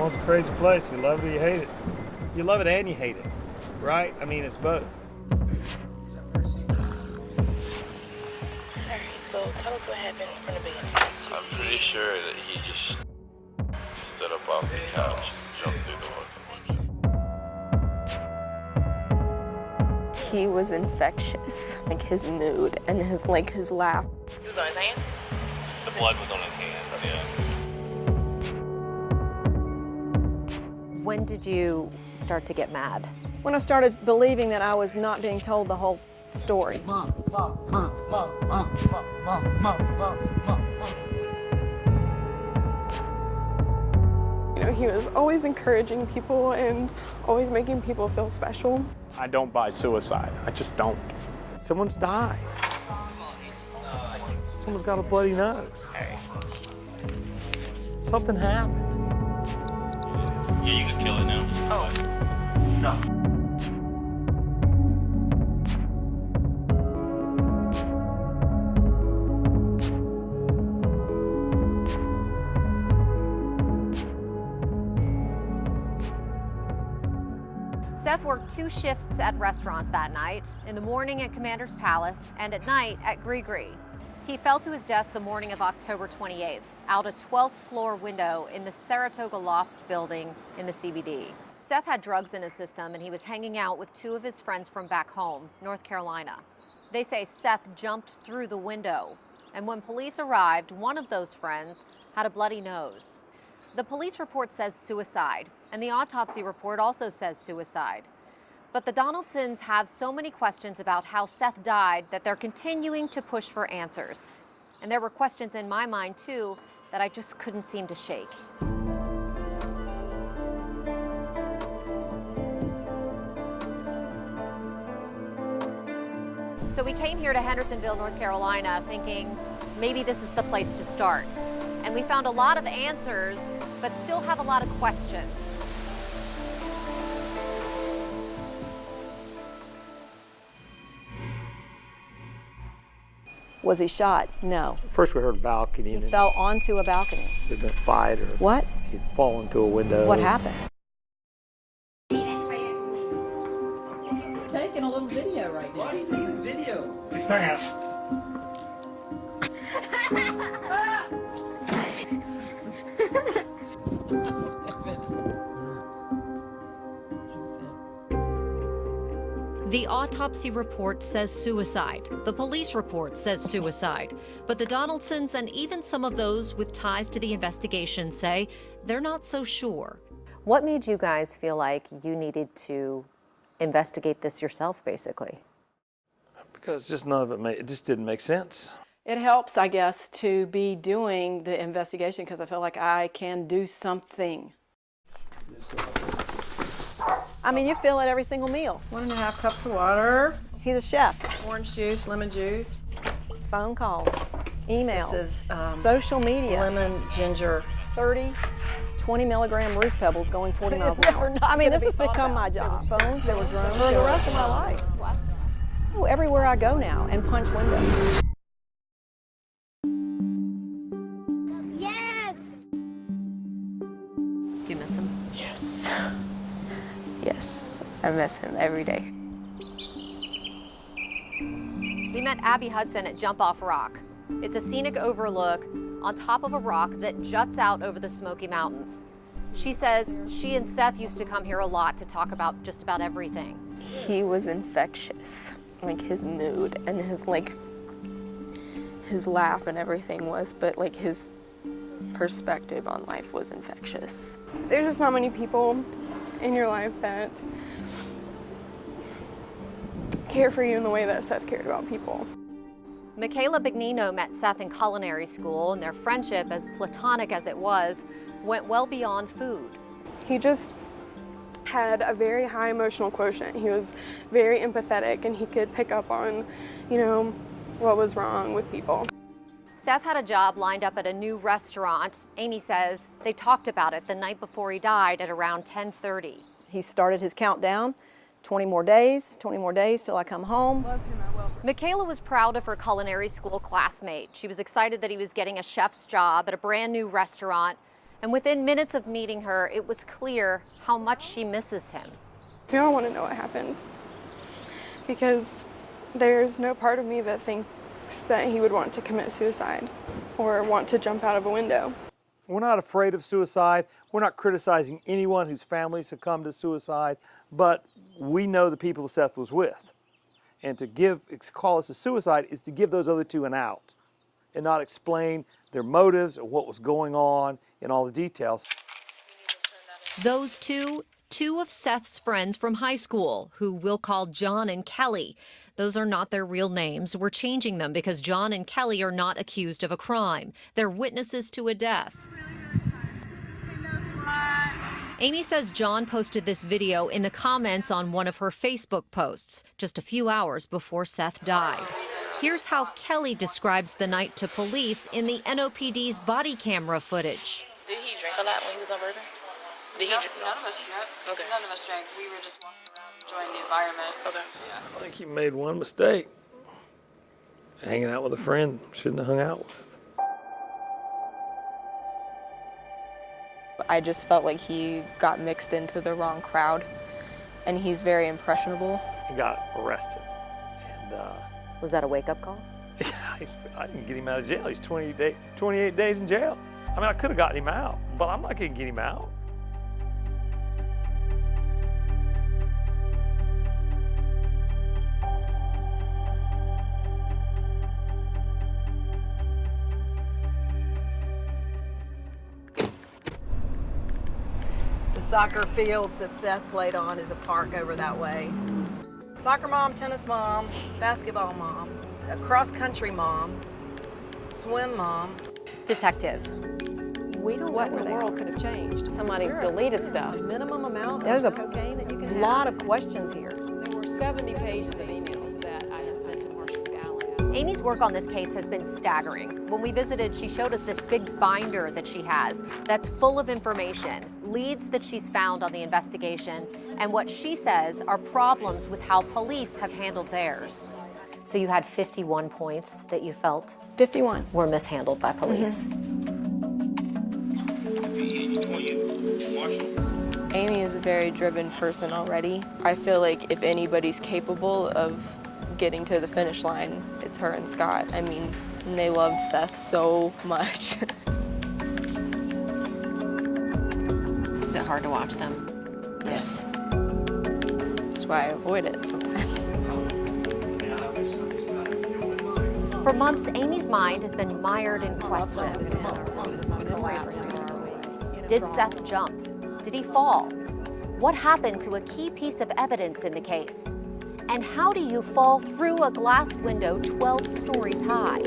World's a crazy place. You love it or you hate it. You love it and you hate it, right? I mean, it's both. So tell us what happened in front of bed. I'm pretty sure that he just stood up off the couch and jumped through the window. He was infectious, like his mood and his laugh. He was on his hands? The blood was on his hands, yeah. When did you start to get mad? When I started believing that I was not being told the whole story. Mom. You know, he was always encouraging people and always making people feel special. I don't buy suicide. I just don't. Someone's died. Someone's got a bloody nose. Something happened. Yeah, you can kill it now. Oh. No. Seth worked 2 shifts at restaurants that night, in the morning at Commander's Palace and at night at Gree. He fell to his death the morning of October 28th, out a 12th floor window in the Saratoga Lofts building in the CBD. Seth had drugs in his system and he was hanging out with 2 of his friends from back home, North Carolina. They say Seth jumped through the window, and when police arrived, one of those friends had a bloody nose. The police report says suicide, and the autopsy report also says suicide. But the Donaldsons have so many questions about how Seth died that they're continuing to push for answers. And there were questions in my mind, too, that I just couldn't seem to shake. So we came here to Hendersonville, North Carolina, thinking maybe this is the place to start. And we found a lot of answers, but still have a lot of questions. Was he shot? No. First we heard a balcony. He fell onto a balcony. There'd been a fight or What? he'd fallen through a window. What happened? Taking a little video right now. Why are you taking a video? Fast. The autopsy report says suicide. The police report says suicide. But the Donaldsons and even some of those with ties to the investigation say they're not so sure. What made you guys feel like you needed to investigate this yourself, basically? Because just none of it just didn't make sense. It helps, I guess, to be doing the investigation because I feel like I can do something. I mean, you feel it every single meal. 1.5 cups of water, He's a chef. orange juice, lemon juice. Phone calls, emails, This is social media. lemon, ginger. 30, 20 milligram roof pebbles going 40 miles an It's hour. never not I mean, gonna this be has thought become about. my job. Phones, there were drones. For the rest of my life. Oh, everywhere I go now and punch windows. Yes! Do you miss him? Yes. Yes, I miss him every day. We met Abby Hudson at Jump Off Rock. It's a scenic overlook on top of a rock that juts out over the Smoky Mountains. She says she and Seth used to come here a lot to talk about just about everything. He was infectious, like his mood and his laugh and everything was, but like his perspective on life was infectious. There's just not many people in your life that care for you in the way that Seth cared about people. Michaela Bignino met Seth in culinary school, and their friendship, as platonic as it was, went well beyond food. He just had a very high emotional quotient. He was very empathetic and he could pick up on, you know, what was wrong with people. Seth had a job lined up at a new restaurant. Amy says they talked about it the night before he died at around 10:30. He started his countdown, 20 more days till I come home. Michaela was proud of her culinary school classmate. She was excited that he was getting a chef's job at a brand new restaurant. And within minutes of meeting her, it was clear how much she misses him. We all want to know what happened, because there's no part of me that thinks that he would want to commit suicide or want to jump out of a window. We're not afraid of suicide. We're not criticizing anyone whose family succumbed to suicide, but we know the people Seth was with. And to call this a suicide is to give those other two an out and not explain their motives or what was going on in all the details. Those two of Seth's friends from high school, who we'll call John and Kelly. Those are not their real names. We're changing them because John and Kelly are not accused of a crime. They're witnesses to a death. Amy says John posted this video in the comments on one of her Facebook posts just a few hours before Seth died. Here's how Kelly describes the night to police in the NOPD's body camera footage. Did he drink a lot when he was on bourbon? Did he drink? None of us drank. Okay. None of us drank. We were just walking around enjoying the environment. Okay. Yeah. I think he made one mistake. Hanging out with a friend shouldn't have hung out with. I just felt like he got mixed into the wrong crowd, and he's very impressionable. He got arrested, and Was that a wake-up call? I didn't get him out of jail. He's 28 days in jail. I mean, I could have gotten him out, but I'm not going to get him out. The soccer fields that Seth played on is a park over that way. Soccer mom, tennis mom, basketball mom, a cross-country mom, swim mom. Detective. We don't know what in the world could have changed. Somebody deleted stuff. Minimum amount There's of a cocaine that you can have. lot of questions here. There were 70 pages of emails that I had sent to Marcia Scallon. Amy's work on this case has been staggering. When we visited, she showed us this big binder that she has that's full of information, leads that she's found on the investigation, and what she says are problems with how police have handled theirs. So you had 51 points that you felt 51. were mishandled by police. Amy is a very driven person already. I feel like if anybody's capable of getting to the finish line, it's her and Scott. I mean, and they loved Seth so much. Is it hard to watch them? Yes. That's why I avoid it sometimes. For months, Amy's mind has been mired in questions. Did Seth jump? Did he fall? What happened to a key piece of evidence in the case? And how do you fall through a glass window 12 stories high?